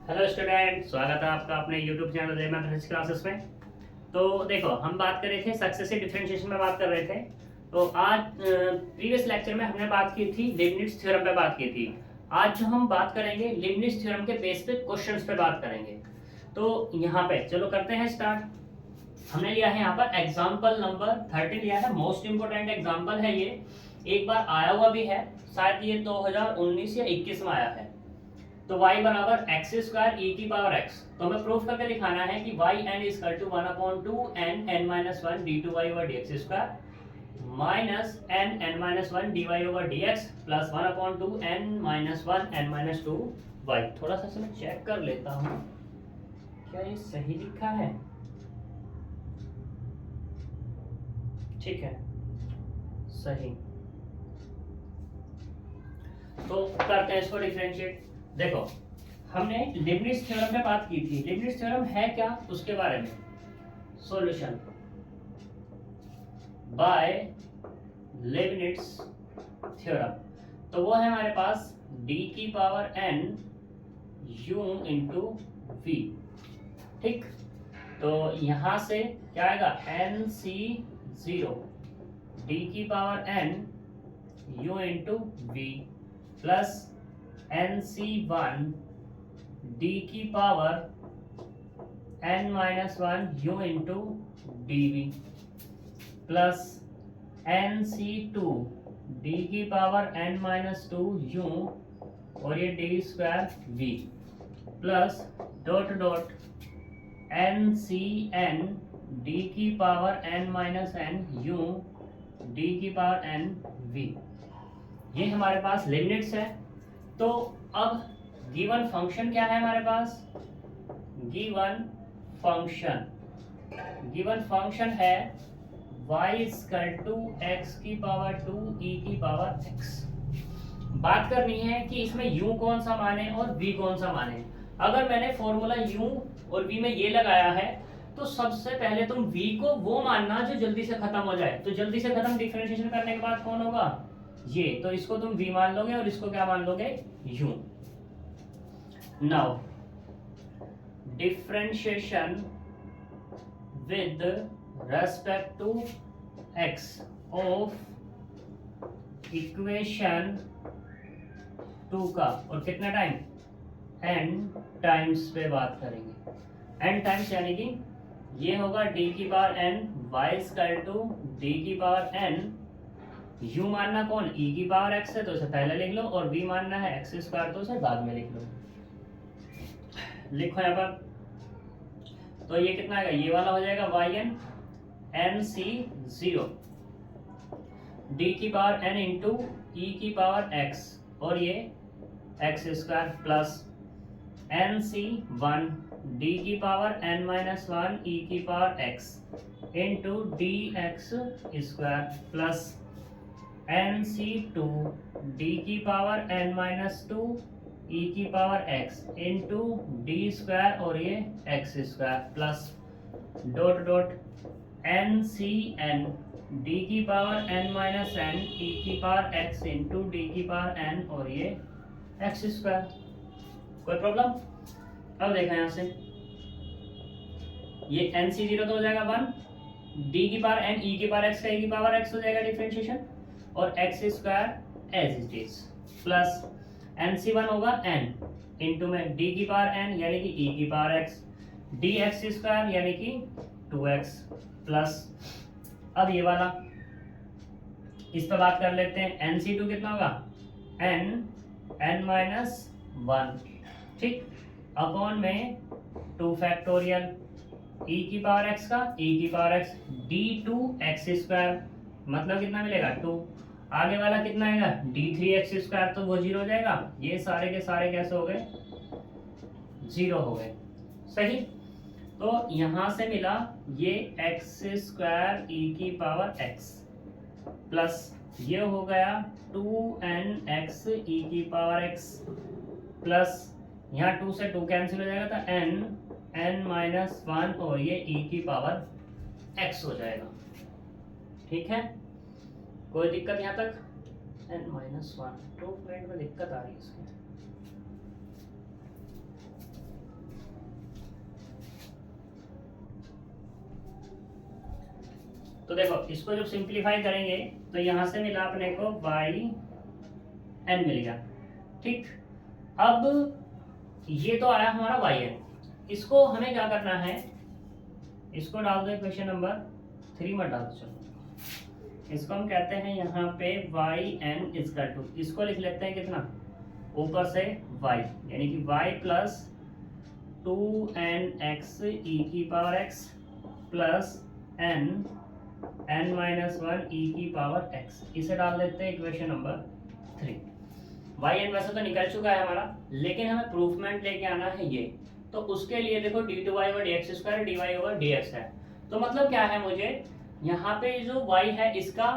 Hello student, स्वागत है आपका अपने यूट्यूब चैनल जय मैथमेटिक्स क्लासेस में। तो देखो, हम बात कर रहे थे सक्सेसिव डिफरेंशिएशन में बात कर रहे थे। तो आज प्रीवियस लेक्चर में हमने बात की थी लीबनिट्ज थ्योरम पे बात की थी। आज जो हम बात करेंगे लीबनिट्ज थ्योरम के बेस पे क्वेश्चंस पे बात करेंगे। तो यहाँ पे चलो करते हैं स्टार्ट। हमने लिया है यहाँ पर एग्जाम्पल नंबर 30 लिया है। मोस्ट इंपोर्टेंट एग्जाम्पल है ये, एक बार आया हुआ भी है, शायद ये 2019 या 21 में आया है। तो y बराबर एक्स स्क्वायर ई की पावर x, तो हमें प्रूफ करके दिखाना है कि y n equal to 1/2 n n minus 1 d2y over dx square minus n n minus 1 dy over dx plus 1/2 n minus 1 n minus 2 y। थोड़ा सा मैं चेक कर लेता हूँ क्या ये सही लिखा है। ठीक है, सही। तो करते हैं इसको डिफरेंशिएट। देखो, हमने लीबनिट्ज थ्योरम पे बात की थी। लीबनिट्ज थ्योरम है क्या उसके बारे में। सॉल्यूशन बाय लीबनिट्ज थ्योरम, तो वो है हमारे पास d की power n u into v. ठीक, तो यहां से क्या आएगा nc0 d की power n u into v plus nc1 d की power n minus 1 u into dv plus nc2 d की पावर n माइनस 2 u और ये d square v plus dot dot ncn d की power n minus n u d की power n v। ये हमारे पास limits है। तो अब गिवन फंक्शन क्या है हमारे पास। गिवन फंक्शन है y इक्वल टू x की पावर 2 e की पावर x। बात करनी है कि इसमें u कौन सा माने और v कौन सा माने। अगर मैंने फॉर्मूला u और v में ये लगाया है तो सबसे पहले तुम v को वो मानना जो जल्दी से खत्म हो जाए। तो जल्दी से खत्म डिफरेंशिएशन करने के बाद कौन होगा, ये। तो इसको तुम v मान लोगे और इसको क्या मान लोगे, u। Now differentiation with respect to x of equation 2 का, और कितना टाइम, n टाइम्स पे बात करेंगे। n टाइम्स यानी कि ये होगा d की power n y equal to d की पावर n। u मानना कौन, e की पावर x है तो इसे पहले लिख लो, और v मानना है x स्क्वायर तो इसे बाद में लिख लो। लिखो यहाँ पर, तो ये कितना आएगा, ये वाला हो जाएगा yn nc0 d की पावर n इंटू e की पावर x और ये x square plus nc1 d की पावर n माइनस 1 e की power x into dx square plus nc2 d की पावर n माइनस 2 e की power x into d square और ये x square plus dot dot ncn d की power n minus n e की power x into D की power n और ये x square. कोई प्रॉब्लम। अब देखा यहाँ से, ये nc0 तो हो जाएगा 1, d की पावर n e की पावर x का e की पावर x हो जाएगा डिफरेंशिएशन, और x square as it is plus nc1 होगा n इंटू में d की पावर n यानी कि e की पावर x dx स्क्वायर यानी कि 2x प्लस, अब ये वाला इस पर बात कर लेते हैं। nc2 कितना होगा, n माइनस 1, ठीक, अपॉन में 2 फैक्टोरियल e की पावर x का e की पावर x d2x स्क्वायर, मतलब कितना मिलेगा 2। आगे वाला कितना आएगा d3x स्क्वायर, तो वो 0 हो जाएगा। ये सारे के सारे कैसे हो गए, 0 हो गए। सही, तो यहां से मिला ये x स्क्वायर e की पावर x प्लस ये हो गया 2nx e की पावर x प्लस यहाँ 2 से 2 कैंसिल हो जाएगा तो n माइनस 1 और ये e की पावर x हो जाएगा। ठीक है, कोई दिक्कत यहाँ तक, n-1 तो फ्रेंड में दिक्कत आ रही है इसमें। तो देखो इसको जब सिंप्लीफाई करेंगे तो यहाँ से मिला अपने को वाई एन मिल गया। ठीक, अब ये तो आया हमारा वाई एन, इसको हमें क्या करना है, इसको डाल दो इक्वेशन नंबर 3 में डाल दो। चलो इसको हम कहते हैं यहाँ पे वाई एन इजकल टू, इसको लिख लेते हैं कितना, ऊपर से y, यानी कि y प्लस 2nx e की power x plus n minus 1 e की पावर x, इसे डाल देते हैं इक्वेशन नंबर 3। y n वैसे तो निकल चुका है हमारा, लेकिन हमें प्रूफमेंट लेके आना है ये, तो उसके लिए देखो d2y over dx square dy over dx है। तो मतलब क्या है, मुझे यहाँ पे जो y है इसका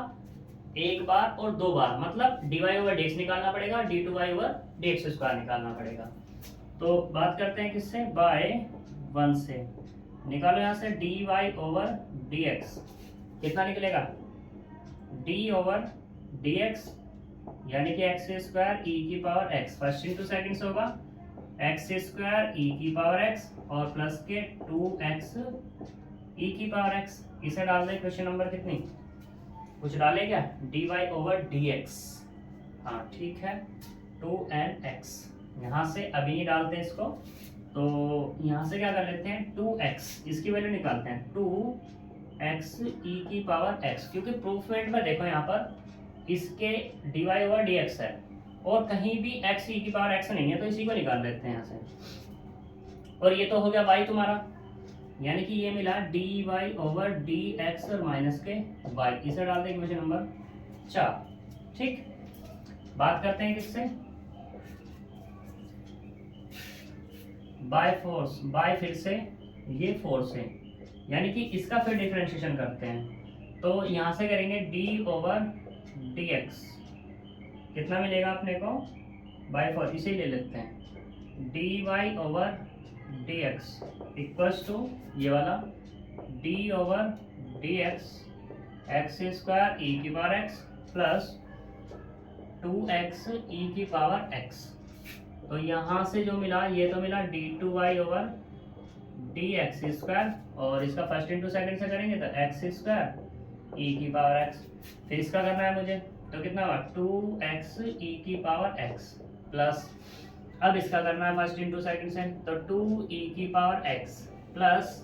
एक बार और दो बार, मतलब dy ओवर dx निकालना पड़ेगा, d2y ओवर dx स्क्वायर निकालना पड़ेगा। तो बात करते हैं किससे, बाय 1 से, निकालो यहाँ से dy ओवर dx, कितना निकलेगा, d ओवर dx यानी कि एक्स स्क्वायर e की power x, first into second से होगा एक्स स्क्वायर e की पावर x और प्लस के 2x e की पावर x, इसे डाल दे क्वेश्चन नंबर कितनी, कुछ डाले क्या, dy ओवर dx, हाँ ठीक है 2nx, यहाँ से अभी नहीं डालते हैं इसको, तो यहाँ से क्या कर लेते हैं 2x, इसकी वैल्यू निकालते हैं 2x e की पावर x, क्योंकि प्रूफमेंट में देखो यहाँ पर इसके dy ओवर dx है और कहीं भी x e की पावर x नहीं है, तो इसी को निकाल लेते हैं यहाँ से। और ये तो हो गया y तुम्हारा, यानी कि ये मिला dy ओवर dx और माइनस के y, इसे डालते हैं इक्वेशन नंबर 4। ठीक, बात करते हैं किससे, बाय फोर्स, बाय फिर से ये फोर्स है, यानी कि इसका फिर डिफरेंशिएशन करते हैं, तो यहाँ से करेंगे d ओवर dx, कितना मिलेगा अपने को, बाय फोर्स इसे ले लेते हैं dy over dx equals to ये वाला d over dx x square e की power x plus 2x e की पावर x। तो यहाँ से जो मिला ये तो मिला d2y ओवर dx स्क्वायर, और इसका फर्स्ट इंटू सेकंड से करेंगे तो x स्क्वायर e की पावर x, फिर इसका करना है मुझे, तो कितना हुआ 2x e की पावर x प्लस, अब इसका करना है फर्स्ट इंटू सेकंड से, तो 2e की पावर x प्लस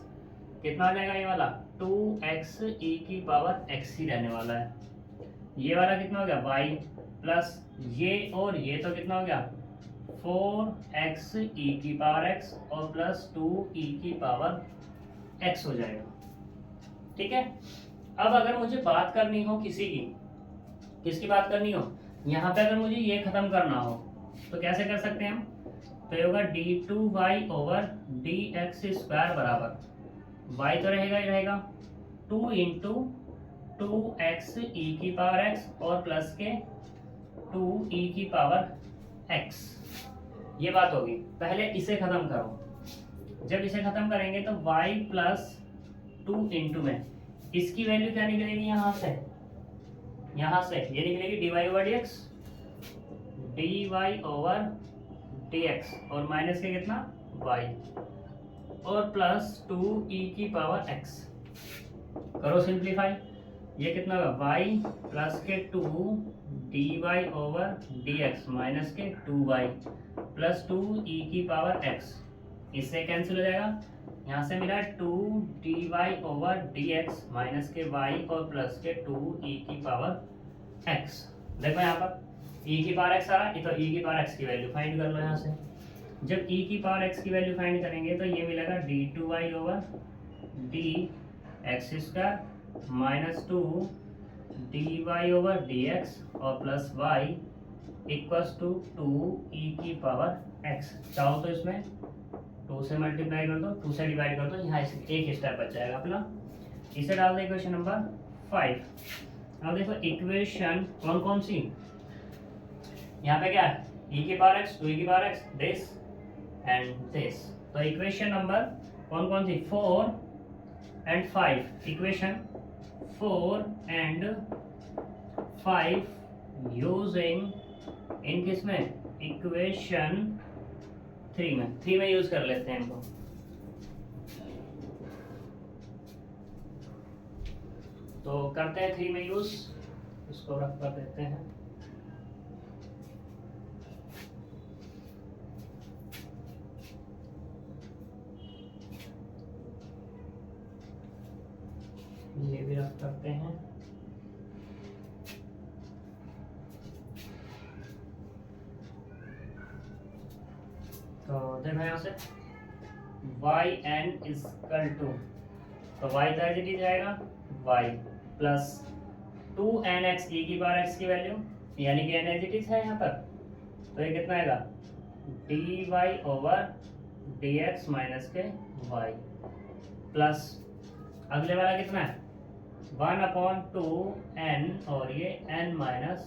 कितना आ जाएगा ये वाला 2x e की पावर x ही रहने वाला है, ये वाला कितना हो गया y प्लस ये और ये तो कितना हो गया 4x e की पावर x और प्लस 2e की पावर x हो जाएगा। ठीक है, अब अगर मुझे बात करनी हो किसकी बात करनी हो, यहाँ पे अगर मुझे ये खत्म करना हो तो कैसे कर सकते हैं हम, तो ये होगा d2y ओवर dx स्क्वायर बराबर y तो रहेगा ही रहेगा 2 इंटू 2x e की पावर x और प्लस के 2e की पावर x, ये बात होगी। पहले इसे खत्म करो, जब इसे खत्म करेंगे तो y प्लस 2 इंटू में इसकी वैल्यू क्या निकलेगी, यहाँ से ये निकलेगी dy over dx, dy over dx और माइनस के कितना y और प्लस 2e की पावर x, करो सिंप्लीफाई, ये कितना होगा y प्लस के 2 dy ओवर dx माइनस के 2y प्लस 2e की पावर x, इससे कैंसिल हो जाएगा, यहाँ से मिला 2 dy ओवर dx माइनस के y और प्लस के 2e की पावर x। देखो यहाँ पर e की पावर x आ रहा है, तो e की पावर x की वैल्यू फाइंड कर लो यहाँ से, जब e की पावर x की वैल्यू फाइंड करेंगे तो ये मिलेगा d2y over dx square minus 2 dy over dx और plus y equals to 2e की पावर x। चाहो तो इसमें 2 से मल्टीप्लाई कर दो, 2 से डिवाइड कर दो, यहाँ एक स्टेप बच जाएगा अपना, इसे डाल दो इक्वेशन नंबर 5। अब देखो इक्वेशन कौन कौन सी, यहाँ पे क्या है e की पावर x, 2e की power x, this and this, तो इक्वेशन नंबर कौन कौन सी 4 and 5, equation 4 and 5 using in किस में, इक्वेशन 3 में यूज कर लेते हैं इनको। तो करते हैं 3 में यूज, इसको रख कर देते हैं। ये भी रख करते हैं। तो देखो यहाँ से वाई एन इजकल टू, तो वाई तो एज इट इज आएगा वाई प्लस 2nx e की पावर x की वैल्यू, यानी कि n एज इट इज है यहाँ पर, तो ये कितना आएगा dy ओवर dx माइनस के y प्लस अगले वाला कितना है 1/2n और ये n माइनस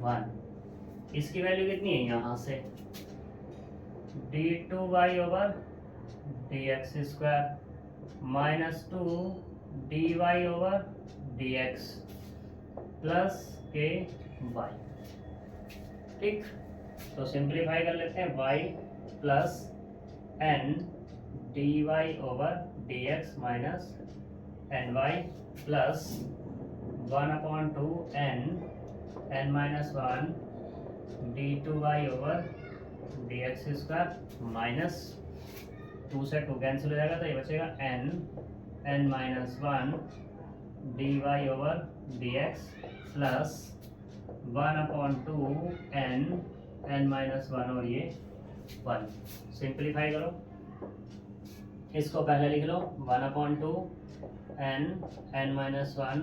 1, इसकी वैल्यू कितनी है यहाँ से d2y over dx square minus 2 dy over dx plus के y। ठीक, तो सिंप्लीफाई कर लेते हैं y plus n dy over dx minus ny plus 1/2n n minus 1 d2y over dx square minus 2 से 2 कैंसिल हो जाएगा, तो ये बचेगा n minus 1 dy over dx plus 1/2n n minus 1 और ये 1। सिंप्लीफाई करो, इसको पहले लिख लो 1/2n n minus 1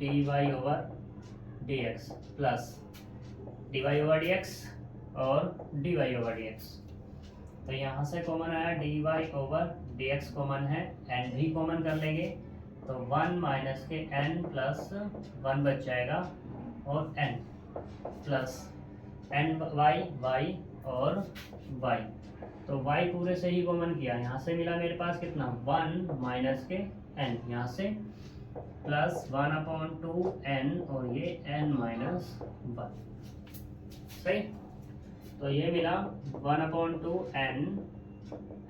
dy over dx plus dy over dx और dy ओवर dx। तो यहाँ से कॉमन आया dy ओवर dx कॉमन है, n भी कॉमन कर लेंगे, तो 1 माइनस के n प्लस 1 बच जाएगा और n प्लस n y और y, तो y पूरे से ही कॉमन किया, यहाँ से मिला मेरे पास कितना 1 माइनस के n, यहाँ से प्लस 1/2n और ये n माइनस 1। सही, तो ये मिला 1/2n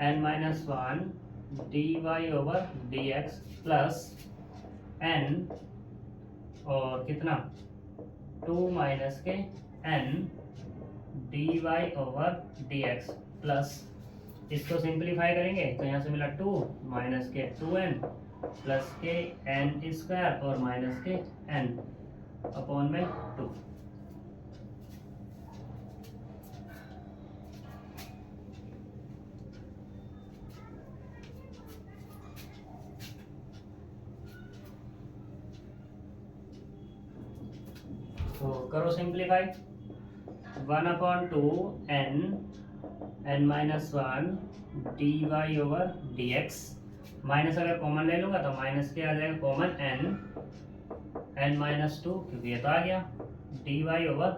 n minus 1 dy over dx plus n और कितना 2 माइनस के n dy over dx plus, इसको सिंप्लीफाई करेंगे तो यहाँ से मिला 2 माइनस के 2n प्लस के n स्क्वायर और माइनस के n अपॉन में 2। तो करो simplify 1/2n n minus 1 dy over dx, minus अगर कॉमन ले लूँगा तो माइनस के आ जाएगा कॉमन n माइनस 2, क्योंकि ये तो आ गया dy ओवर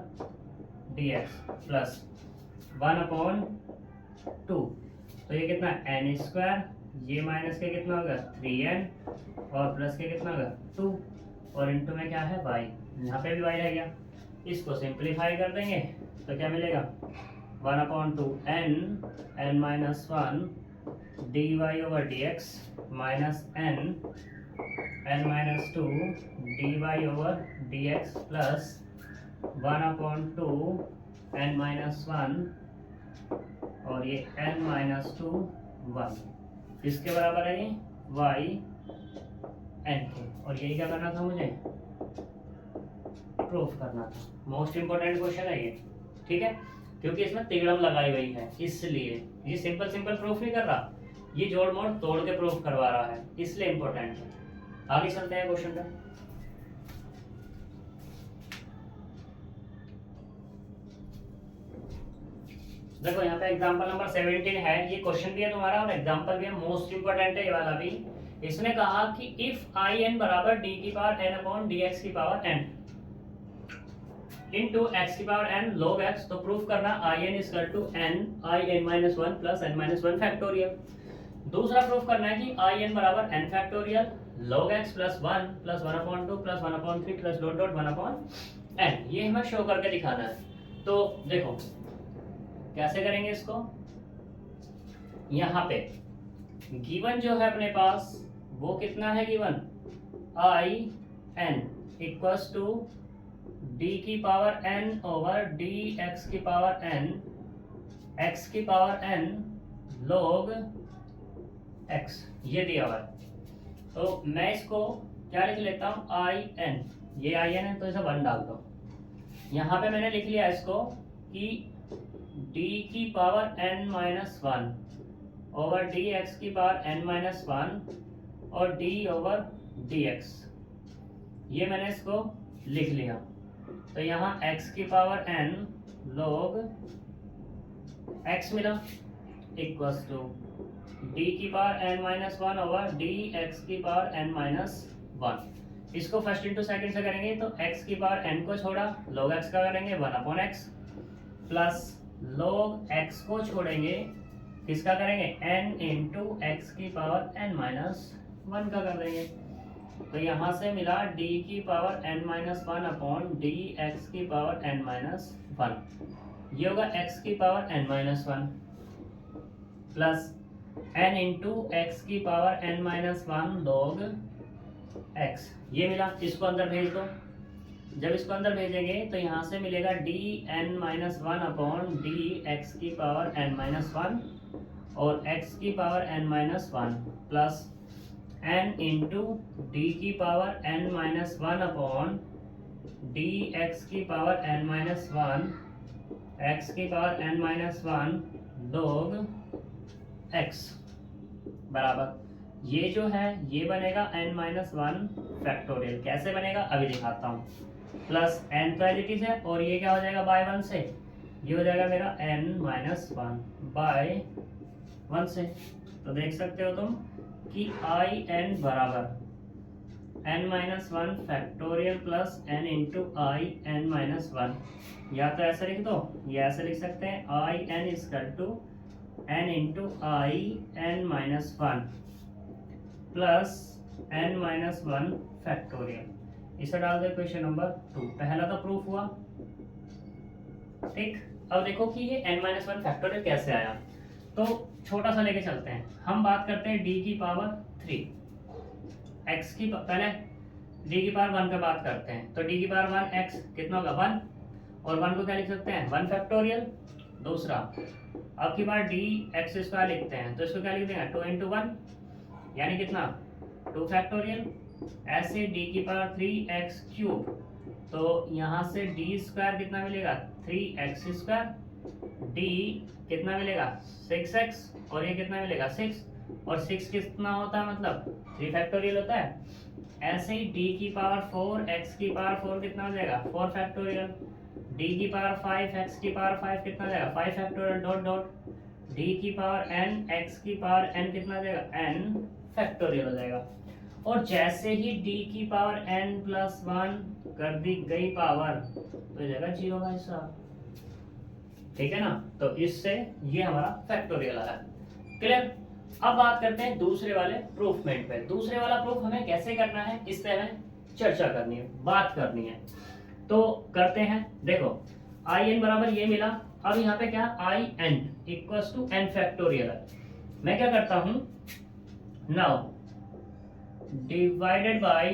dx प्लस 1/2, तो ये कितना n स्क्वायर, ये माइनस के कितना होगा 3n और प्लस के कितना होगा 2 और इनटू में क्या है y, यहाँ पे भी y रह गया, इसको सिंप्लीफाई कर देंगे तो क्या मिलेगा 1/2n n minus 1 dy over dx minus n minus 2 dy over dx plus 1/2n minus 1 और ये n माइनस 2 1, इसके बराबर है ये y n के, और यही क्या करना था मुझे प्रूफ करना था। मोस्ट इंपोर्टेंट क्वेश्चन है ये, ठीक है, क्योंकि इसमें तिगड़म लगाई हुई है, इसलिए ये सिंपल प्रूफ नहीं कर रहा, ये जोड़ मोड़ तोड़ के प्रूफ करवा रहा है, इसलिए इंपॉर्टेंट है। आगे चलते हैं क्वेश्चन पे। देखो यहाँ पे एग्जांपल नंबर 17 है, ये क्वेश्चन भी है तुम्हारा और एग्जांपल भी है, मोस्ट इंपोर्टेंट है ये वाला भी। इसने कहा कि इफ आई एन बराबर डी की power n upon D x की पावर n इंटू एक्स की पावर n log x, तो प्रूफ करना I n equal to n I N minus 1 plus n minus 1 factorial. दूसरा प्रूफ करना है कि आई एन बराबर n factorial log x plus 1 plus 1/2 plus 1/3 प्लस dot डॉट 1/n, ये हमें शो करके दिखाना है। तो देखो कैसे करेंगे इसको, यहाँ पे गिवन जो है अपने पास वो कितना है, given i n equals to d की पावर n ओवर dx की पावर n x की पावर n log x, ये दिया हुआ है। तो मैं इसको क्या लिख लेता हूँ, आई एन, ये आई एन है तो इसे 1 डाल दो। यहाँ पे मैंने लिख लिया इसको कि d की power n minus 1 over D x की पावर n माइनस 1 और d ओवर dx, ये मैंने इसको लिख लिया। तो यहाँ x की पावर n log x मिला इक्वल्स टू d की power n minus 1 over D x की पावर n माइनस 1। इसको फर्स्ट इंटू सेकंड से करेंगे तो x की पावर n को छोड़ा log x का करेंगे 1/x प्लस log x को छोड़ेंगे किसका करेंगे, n इंटू एक्स की पावर n माइनस 1 का कर देंगे। तो यहाँ से मिला d की power n minus 1 upon D x की पावर n माइनस 1, ये होगा x की power n minus 1 plus n into x की power n minus 1 log x, ये मिला। इसको अंदर भेज दो। जब इसको अंदर भेजेंगे तो यहाँ से मिलेगा D N minus 1 upon D x की पावर n माइनस 1 और x की power n minus 1 plus n into D की power n minus 1 upon D x की पावर n माइनस 1 x की power n minus 1 log x बराबर, ये जो है ये बनेगा n माइनस 1 फैक्टोरियल। कैसे बनेगा अभी दिखाता हूँ। प्लस n तो एज इट इज है और ये क्या हो जाएगा बाय 1 से, ये हो जाएगा मेरा n माइनस 1 बाय 1 से। तो देख सकते हो तुम कि आई एन बराबर n minus 1 factorial plus n into I N minus 1, या तो ऐसे लिख दो या ऐसे लिख सकते हैं I n equal to n into I N minus 1 plus n minus 1 factorial. इसे डाल दो क्वेश्चन नंबर 2। पहला तो प्रूफ हुआ, ठीक। अब देखो कि ये n माइनस 1 फैक्टोरियल कैसे आया। तो छोटा सा लेके चलते हैं, हम बात करते हैं d की पावर 3 x की, पहले d की पावर 1 पे बात करते हैं। तो d की पावर 1 x कितना होगा 1 और 1 को क्या लिख सकते हैं 1 फैक्टोरियल। दूसरा अब की बार डी एक्स स्क्वायर लिखते हैं तो इसको क्या लिख देंगे 2 इंटू 1 यानी कितना 2 फैक्टोरियल। ऐसे d की पावर 3x क्यूब, तो यहाँ से d स्क्वायर कितना मिलेगा 3x स्क्वायर, d कितना मिलेगा 6x और ये कितना मिलेगा 6 और 6 कितना होता है मतलब 3 फैक्टोरियल होता है। ऐसे ही d की पावर 4 x की पावर 4 कितना हो जाएगा 4 फैक्टोरियल, d की पावर 5 x की पावर 5 कितना हो जाएगा 5 फैक्टोरियल डॉट डॉट d की पावर n x की पावर n कितना हो जाएगा n फैक्टोरियल हो जाएगा। और जैसे ही d की पावर n प्लस 1 कर दी गई पावर तो हो जाएगा 0 भाई साहब, ठीक है ना। तो इससे ये हमारा फैक्टोरियल आया। क्लियर। अब बात करते हैं दूसरे वाले प्रूफमेंट पे। दूसरे वाला प्रूफ हमें कैसे करना है इस पे हमें चर्चा करनी है, बात करनी है। तो करते हैं। देखो आई एन बराबर ये मिला। अब यहाँ पे क्या I N equals to N factorial है। मैं क्या करता हूं now divided by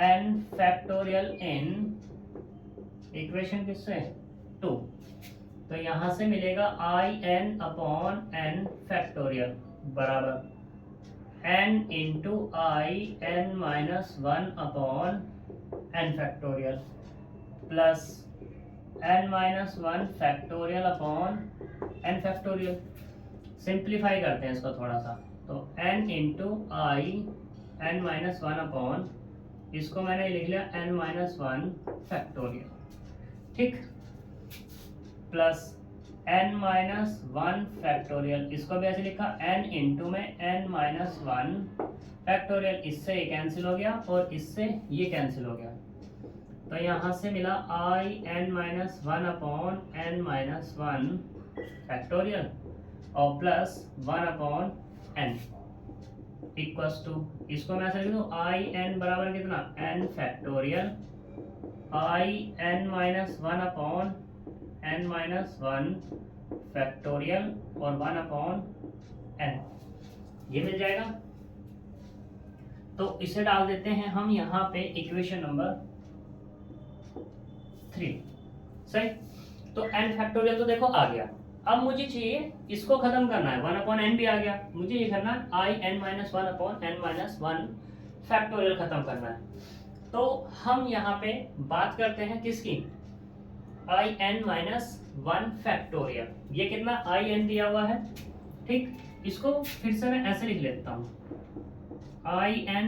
N factorial in equation किससे 2। तो यहां से मिलेगा I N upon N factorial बराबर N into I N minus 1 upon N factorial plus N minus 1 factorial upon N factorial. Simplify करते हैं इसको थोड़ा सा, तो N into I N minus 1 upon, इसको मैंने लिख लिया एन माइनस 1 फैक्टोरियल, ठीक, प्लस n माइनस 1 फैक्टोरियल, इसको भी ऐसे लिखा n इंटू में n माइनस 1 फैक्टोरियल। इससे ये कैंसिल हो गया और इससे ये कैंसिल हो गया। तो यहाँ से मिला I n minus 1 upon n minus 1 factorial और plus 1 upon n equals to, इसको मैं ऐसे लिख दूँ आई n बराबर कितना n फैक्टोरियल आई n minus 1 upon n minus 1 factorial और 1 अपॉन n, ये मिल जाएगा। तो इसे डाल देते हैं हम यहाँ पे इक्वेशन नंबर 3। सही, तो n फैक्टोरियल तो देखो आ गया। अब मुझे चाहिए इसको खत्म करना है, 1/n भी आ गया, मुझे ये करना है in-1/n-1 फैक्टोरियल खत्म करना है। तो हम यहाँ पे बात करते हैं किसकी, in-1 फैक्टोरियल। ये कितना in दिया हुआ है, ठीक, इसको फिर से मैं ऐसे लिख लेता हूँ, in/n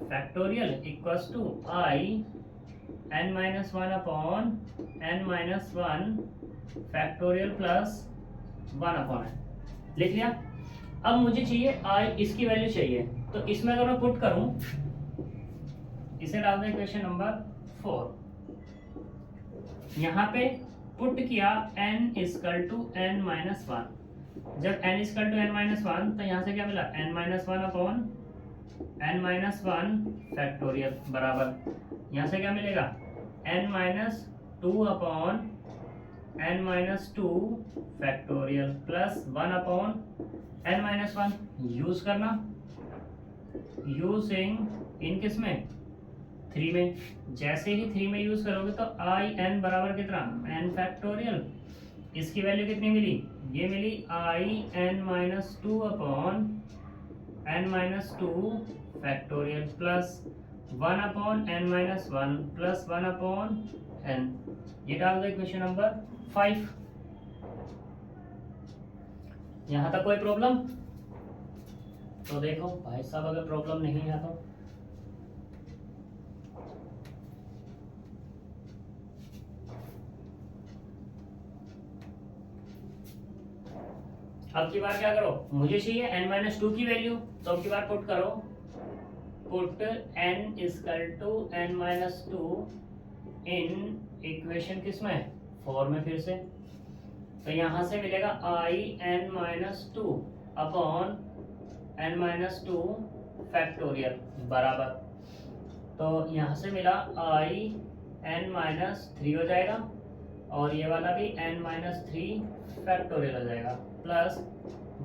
factorial equals to in-1/n-1 factorial plus 1/n। लिख लिया। अब मुझे चाहिए इसकी वैल्यू चाहिए, तो इसमें अगर मैं पुट करूं, इसे डाल दें इक्वेशन नंबर 4। यहाँ पे पुट किया n=n-1। जब n=n-1 तो यहाँ से क्या मिला, n-1/n-1 फैक्टोरियल बराबर, यहाँ से क्या मिलेगा, n-2/n-2 factorial plus 1/n-1 use करना, यूजिंग इन किस में, 3 में। जैसे ही 3 में यूज करोगे तो in बराबर कितना, n फैक्टोरियल, इसकी वैल्यू कितनी मिली, ये मिली in-2/n-2 factorial plus 1/n-1 plus 1/n। ये डाल दो इक्वेशन नंबर 5। यहां तक कोई प्रॉब्लम? तो देखो भाई साहब, अगर प्रॉब्लम नहीं है तो अब की बार क्या करो, मुझे चाहिए n-2 की वैल्यू, तो अब की बार पुट करो, पुट n=n-2 इन इक्वेशन किसमें, 4 में फिर से। तो यहां से मिलेगा in-2/n-2 फैक्टोरियल बराबर, तो यहां से मिला in-3 हो जाएगा, और ये वाला भी n-3 फैक्टोरियल हो जाएगा प्लस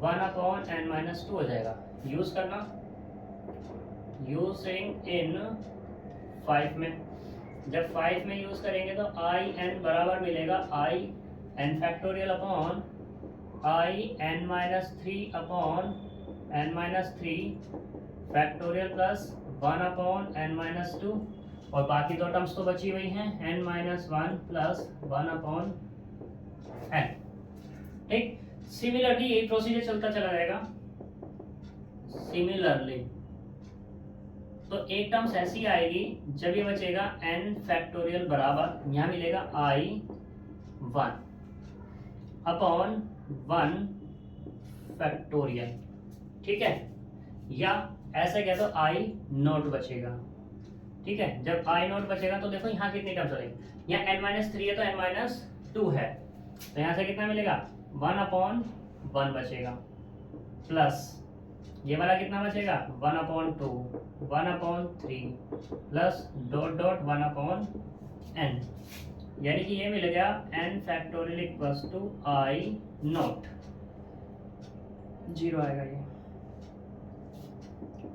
1/n-2 हो जाएगा। यूज करना, यूजिंग इन 5 में। जब 5 में यूज करेंगे तो in बराबर मिलेगा n factorial upon in-3/n-3 factorial plus 1/n-2, और बाकी दो टर्म्स तो बची हुई हैं, n-1 प्लस 1/n। ठीक, सिमिलरली यही प्रोसीजर चलता चला जाएगा। सिमिलरली तो एक टर्म्स ऐसी आएगी जब ये बचेगा n फैक्टोरियल बराबर, यहाँ मिलेगा i/1 फैक्टोरियल, ठीक है, या ऐसे कह दो i0 बचेगा। ठीक है, जब i0 बचेगा तो देखो यहाँ कितनी टर्म्स रहेगी, यहाँ n-3 है तो n-2 है, तो यहाँ से कितना मिलेगा, 1/1 बचेगा प्लस ये वाला कितना बचेगा, 1/2, 1/3 प्लस डॉट डॉट 1/n, यानी कि ये मिल गया n factorial equals to i0, 0 आएगा ये,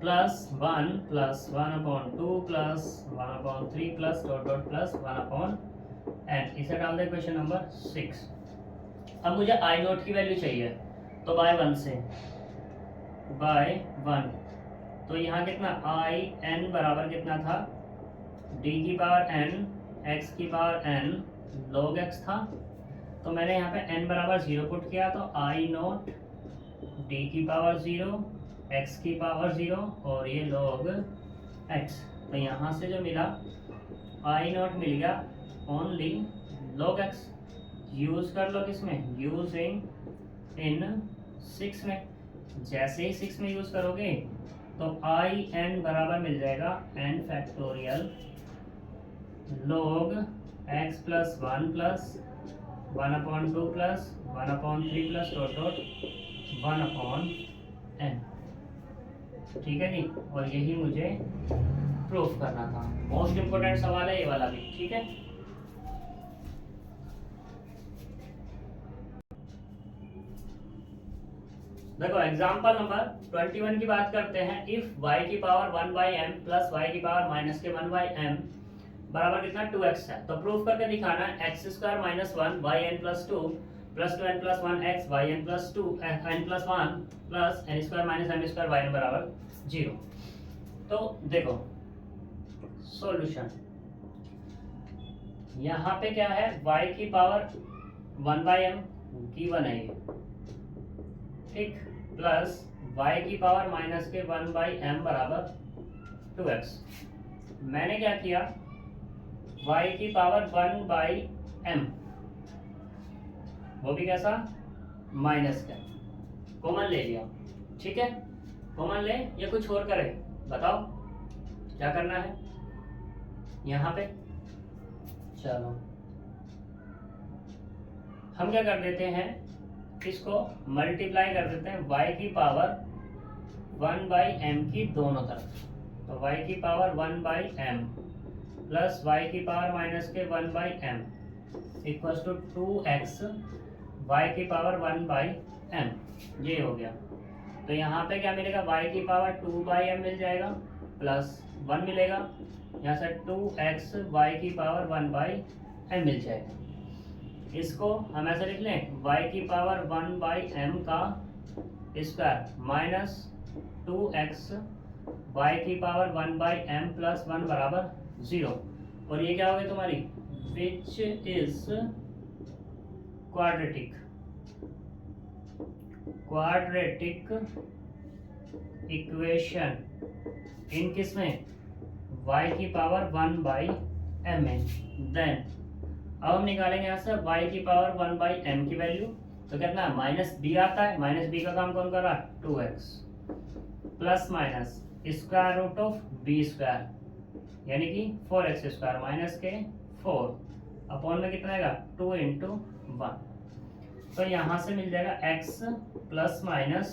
प्लस 1 प्लस 1/2 प्लस 1/3 प्लस डॉट डॉट प्लस 1/n। इसे डाल दे क्वेश्चन नंबर 6। अब मुझे i0 की वैल्यू चाहिए, तो बाय 1 से, बाय 1, तो यहाँ कितना in बराबर कितना था, d⁴n x⁴n log x था, तो मैंने यहाँ पे n बराबर 0 पुट किया, तो i0 d⁴0 x⁴0 और ये log x, तो यहाँ से जो मिला i0 मिल गया ओनली log x। यूज कर लो किसमें, यूजिंग इन 6 में। जैसे ही 6 में यूज करोगे तो in बराबर मिल जाएगा n factorial log x plus 1 plus 1/2 plus 1/3 प्लस डॉट डॉट 1/n। ठीक है जी, और यही मुझे प्रूफ करना था। मोस्ट इम्पोर्टेंट सवाल है ये वाला भी, ठीक है। देखो एग्जांपल नंबर 21 की बात करते हैं। इफ y की पावर 1/m प्लस y की पावर माइनस के 1/m बराबर कितना 2x है, तो प्रूफ करके दिखाना है x square minus 1 y n plus 2 plus 2n plus 1 x y n plus 2 n plus 1 plus n square minus m square y n बराबर 0। तो देखो सॉल्यूशन, यहाँ पे क्या है, y की पावर 1/m गिवन है ये, ठीक, प्लस y की पावर माइनस के 1/m बराबर 2x। मैंने क्या किया, y की पावर 1/m वो भी कैसा, माइनस का कॉमन ले लिया, ठीक है, कॉमन ले या कुछ और करे, बताओ क्या करना है यहाँ पे। चलो हम क्या कर देते हैं, इसको मल्टीप्लाई कर देते हैं y की पावर 1/m की दोनों तरफ, तो y की पावर 1/m प्लस y की पावर माइनस के 1/m equals to 2x y की पावर 1/m, ये हो गया। तो यहाँ पे क्या मिलेगा, y की पावर 2/m मिल जाएगा प्लस 1 मिलेगा, यहाँ से 2x y की पावर 1/m मिल जाएगा। इसको हम ऐसे लिख लें, y की पावर 1/m का स्क्वायर माइनस 2x y की पावर 1/m प्लस 1 बराबर 0, और ये क्या होगी तुम्हारी, which is quadratic equation in किसमें, y की पावर 1/m में। देन अब हम निकालेंगे यहाँ से y की पावर 1/m की वैल्यू, तो कितना माइनस b आता है, माइनस b का काम कौन कर रहा है, 2x plus minus square root of b square यानी कि 4x स्क्वायर माइनस के 4 अपॉन में कितना आएगा 2 इंटू 1, तो यहाँ से मिल जाएगा x plus minus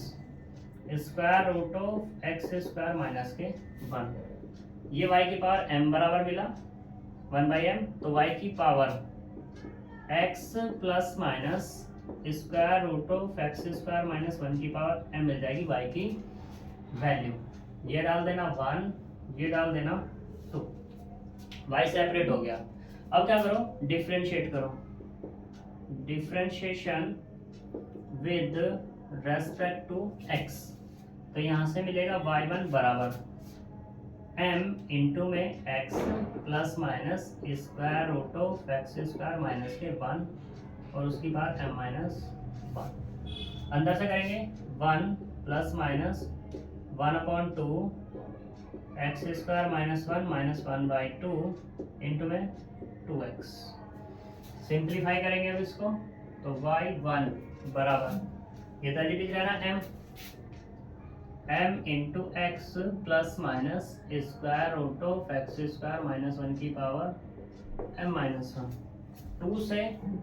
square root of x square minus के 1, ये y की पावर m बराबर मिला 1/m, तो y की power x plus minus square root of x square minus 1 की पावर m मिल जाएगी y की वैल्यू। ये डाल देना 1, ये डाल देना 2, y सेपरेट हो गया। अब क्या करो, डिफरेंशिएट करो, differentiation with respect to x, तो यहाँ से मिलेगा y1 बराबर m इंटू में x plus minus square root of x square minus के 1 और उसकी बात m माइनस 1, अंदर से करेंगे 1 plus minus 1/2 x square minus 1 minus 1/2 into में 2x। सिंप्लीफाई करेंगे अब इसको, तो y1 बराबर ये तरीके लिख रहना m into x plus minus square root of x square minus 1 की पावर m माइनस 1, 2 से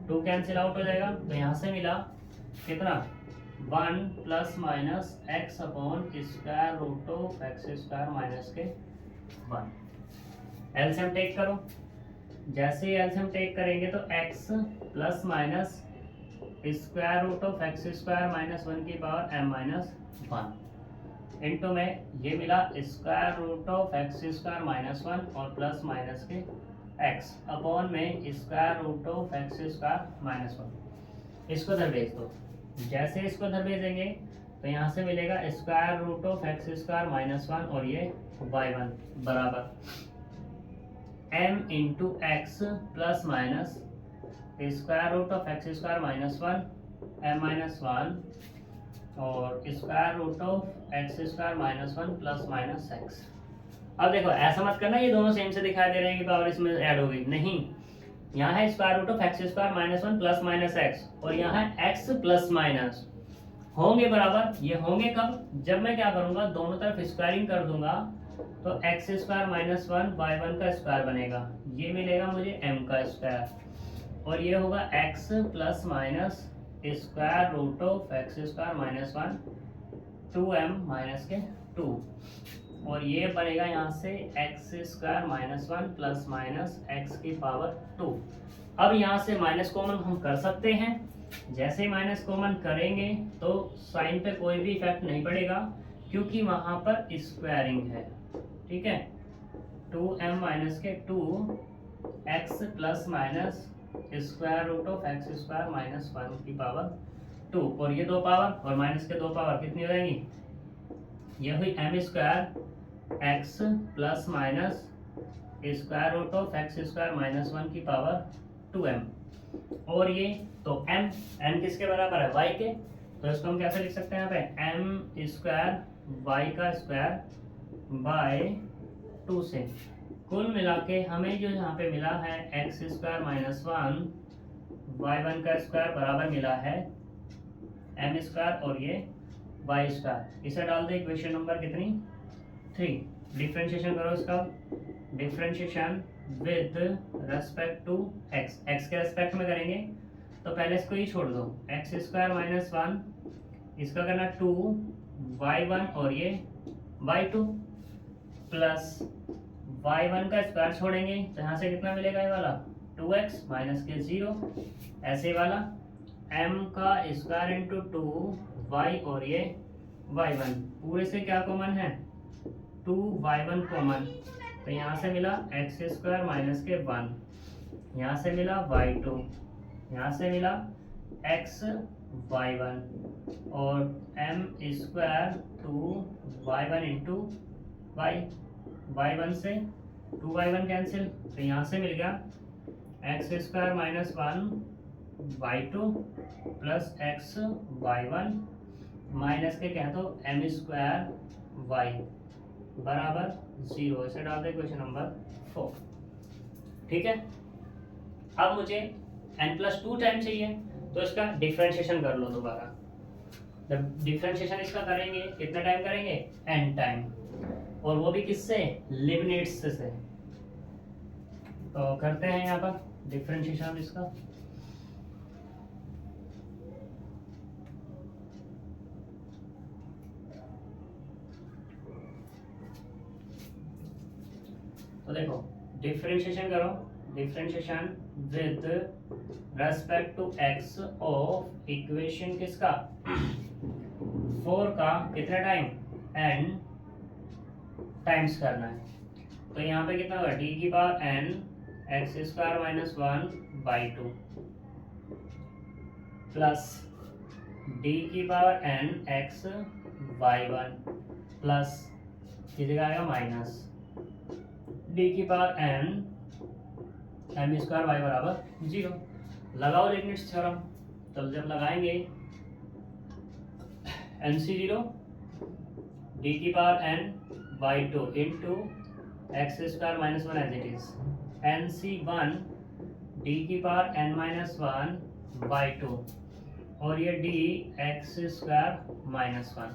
2 कैंसिल आउट हो जाएगा, तो यहाँ से मिला कितना 1 plus minus x upon square root of x square minus के 1। एलसीएम टेक करो, जैसे ही एलसीएम टेक करेंगे तो x plus minus square root of x square minus 1 की पावर m माइनस 1 इंटू में ये मिला square root of x square minus 1 और प्लस माइनस के x अपॉन में square root of x square minus 1। इसको इधर भेज दो, जैसे इसको इधर भेजेंगे तो यहाँ से मिलेगा square root of x square minus 1 और ये y1 बराबर m into x plus minus square root of x square minus 1 m minus 1 और square root of x square minus 1 plus minus x. अब देखो ऐसा मत करना ये दोनों सेम से दिखाई दे रहे हैं कि पावर इसमें ऐड हो गई, नहीं, यहाँ है square root of x square minus 1 plus minus x और यहाँ है एक्स प्लस माइनस होंगे बराबर। ये होंगे कब, जब मैं क्या करूँगा दोनों तरफ स्क्वायरिंग कर दूंगा तो एक्स स्क्वायर माइनस 1 y1 का स्क्वायर बनेगा, ये मिलेगा मुझे m का स्क्वायर और ये होगा x plus minus square root of x square minus 1 2m minus के 2 और ये बनेगा यहाँ से x square minus 1 plus minus x की पावर 2 अब यहाँ से माइनस कॉमन हम कर सकते हैं। जैसे ही माइनस कॉमन करेंगे तो साइन पे कोई भी इफेक्ट नहीं पड़ेगा क्योंकि वहाँ पर स्क्वायरिंग है। ठीक है, 2m माइनस के 2x plus minus square root of x square minus 1 की पावर 2, और ये दो पावर और माइनस के दो पावर कितनी हो जाएंगी, ये हुई m square x plus minus square root of x square minus 1 की पावर 2m, और ये तो m किसके बराबर है, y के, तो इसको हम कैसे लिख सकते हैं यहाँ पे m स्क्वायर y का स्क्वायर बाय 2 से कुल मिला के हमें जो यहाँ पे मिला है एक्स स्क्वायर माइनस 1 y1 का स्क्वायर बराबर मिला है m स्क्वायर और ये y स्क्वायर। इसे डाल दे इक्वेशन नंबर कितनी 3। डिफरेंशिएशन करो इसका, differentiation with respect to x, x के रेस्पेक्ट में करेंगे तो पहले इसको ही छोड़ दो, एक्स स्क्वायर माइनस 1 इसका करना 2 y1 और ये y2 प्लस y1 का स्क्वायर छोड़ेंगे तो यहाँ से कितना मिलेगा, ये वाला 2x माइनस के 0, ऐसे वाला m का स्क्वायर इंटू 2y और ये y1, पूरे से क्या कॉमन है 2y1 कॉमन, तो यहाँ से मिला एक्स स्क्वायर माइनस के 1, यहाँ से मिला y2, यहाँ से मिला x y1 और m square 2y1 into y1 से 2y1 कैंसिल, तो यहाँ से मिल गया x square minus 1 y2 plus x y1 minus के कह दो m स्क्वायर y बराबर 0। इसे डाल दे क्वेश्चन नंबर 4। ठीक है, अब मुझे n+2 टाइम चाहिए तो इसका डिफरेंशिएशन कर लो दोबारा। जब डिफरेंशिएशन इसका करेंगे कितना टाइम करेंगे, n टाइम, और वो भी किससे, लिबनिट्ज से। तो करते हैं यहाँ पर डिफरेंशिएशन इसका। तो देखो डिफरेंशिएशन करो, differentiation with respect to x of equation किसका 4 का कितना टाइम n टाइम्स करना है। तो यहाँ पे कितना होगा d की power n x square minus 1/2 plus d की power n x y1 plus किसी का आएगा माइनस d की power n m square y बराबर 0। लगाओ लीबनिट्ज थ्योरम, तो जब लगाएंगे NC0 d की power n y2 into x square minus 1 as it is, NC1 d की पावर n माइनस 1 y2 और ये d x square minus 1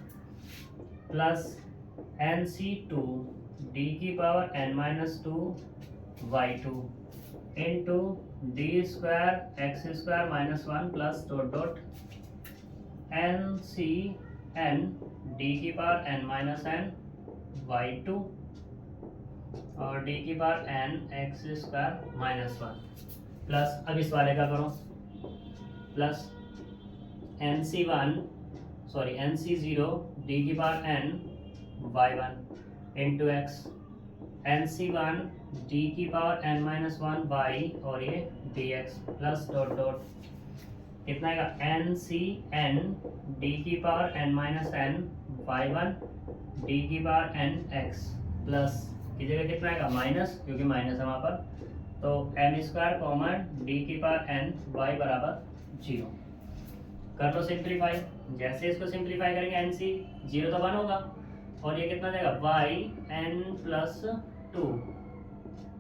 plus NC2 d की power n minus 2 y2 into d square x square minus 1 plus dot dot NCn d की power n minus n y2 और d की power n x square minus 1 plus, अब इस वाले का करो, plus NC0 d की power n y1 into x, NC1 d की पावर n माइनस 1 y और ये dx प्लस डॉट डॉट कितना आएगा NCn d की power n minus n y1 d की पावर n x प्लस की जगह कितना आएगा माइनस, क्योंकि माइनस है वहाँ पर, तो m स्क्वायर कॉमन d की पावर n y बराबर 0। कर लो सिंप्लीफाई, जैसे इसको सिंप्लीफाई करेंगे NC 0 तो 1 होगा और ये कितना देगा y n plus 2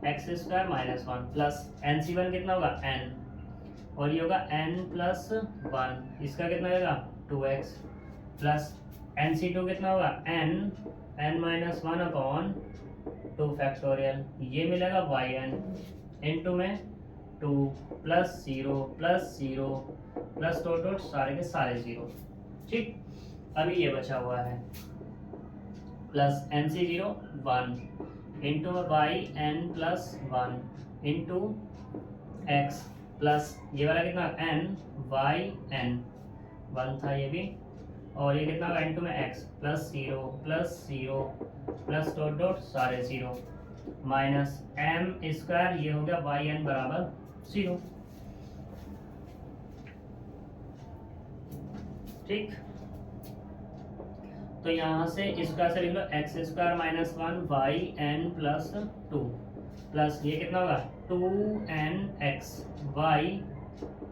x square minus 1 plus NC1 कितना होगा n और ये होगा n प्लस 1, इसका कितना होगा 2x प्लस NC2 कितना होगा n माइनस 1 अपॉन 2 फैक्टोरियल, ये मिलेगा yn इंटू में 2 प्लस 0 प्लस डॉट डॉट सारे के सारे 0। ठीक, अभी ये बचा हुआ है plus NC0 1 into y n plus 1 into x plus ये वाला कितना एन वाई एन 1 था ये भी, और ये कितना एन टू में x plus zero plus dot dot सारे जीरो माइनस एम स्क्वायर ये हो गया वाई एन बराबर 0। ठीक, तो यहाँ से इसका से लिख लो x square minus 1 y n plus 2 plus ये कितना होगा 2n x y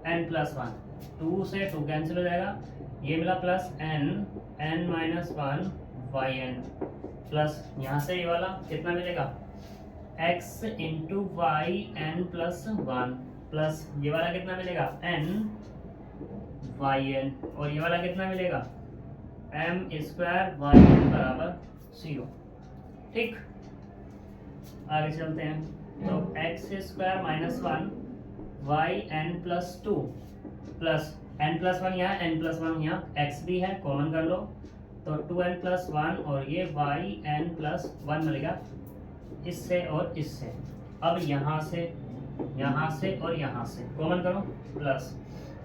n plus 1, 2 से 2 कैंसिल हो जाएगा, ये मिला plus n minus 1 y n plus यहाँ से ये वाला कितना मिलेगा x into y n plus 1 plus ये वाला कितना मिलेगा n वाई एन, और ये वाला कितना मिलेगा एम स्क्वायर वाई एन बराबर 0। ठीक, आगे चलते हैं। तो x square minus 1 y n plus 2 plus n plus 1 यहाँ एन प्लस 1 यहाँ एक्स भी है, कॉमन कर लो, तो 2n प्लस 1 और ये वाई एन प्लस 1 मिलेगा इससे और इससे। अब यहाँ से और यहाँ से कॉमन करो, प्लस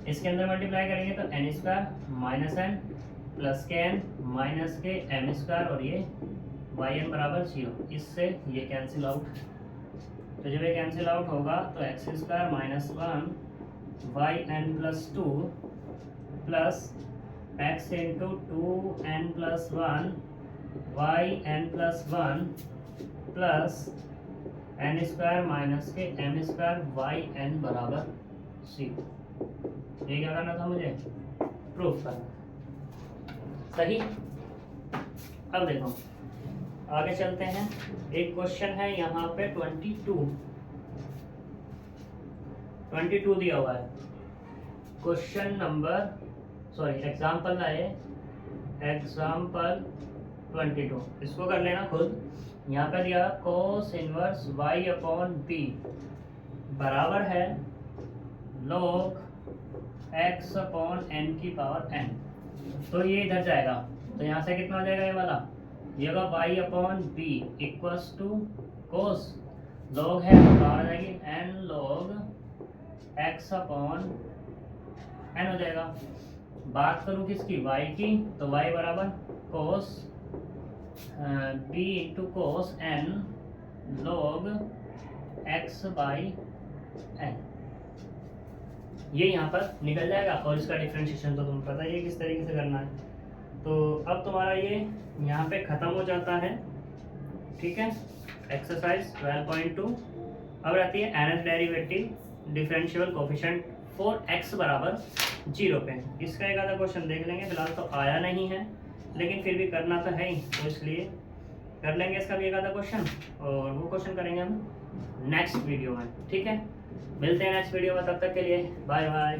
इसके अंदर मल्टीप्लाई करेंगे तो n square minus n plus के एन माइनस के एम स्क्वायर और ये वाई एन बराबर 0, इससे ये कैंसिल आउट। तो जब ये कैंसिल आउट होगा तो x square minus 1 y n plus 2 plus x into 2n plus 1 y n plus 1 plus n square minus के एम स्क्वायर वाई एन बराबर 0। ये क्या करना था मुझे, प्रूफ करना। सही, अब देखो आगे चलते हैं। एक क्वेश्चन है यहाँ पे 22 दिया हुआ है। क्वेश्चन नंबर एग्जाम्पल है एग्जाम्पल 22, इसको कर लेना खुद। यहाँ पे दिया cos inverse y upon b बराबर है log x अपॉन n की पावर n। तो ये इधर जाएगा, तो यहाँ से कितना हो जाएगा, ये वाला ये होगा y upon b equals to cos log है तो पावर आ जाएगी n log x अपॉन n हो जाएगा। बात करूँ किसकी, y की, तो y बराबर कोस b into cos n log x by n, ये यहाँ पर निकल जाएगा। और इसका डिफरेंशिएशन तो तुम्हें पता ही है किस तरीके से करना है। तो अब तुम्हारा ये यहाँ पे ख़त्म हो जाता है। ठीक है, एक्सरसाइज 12.2। अब रहती है nth derivative differential coefficient for x बराबर 0 पे। इसका एक आधा क्वेश्चन देख लेंगे, फिलहाल तो आया नहीं है लेकिन फिर भी करना तो है ही, तो इसलिए कर लेंगे इसका भी एक आधा क्वेश्चन, और वो क्वेश्चन करेंगे हम नेक्स्ट वीडियो में। ठीक है, मिलते हैं नेक्स्ट वीडियो में, तब तक के लिए बाय बाय।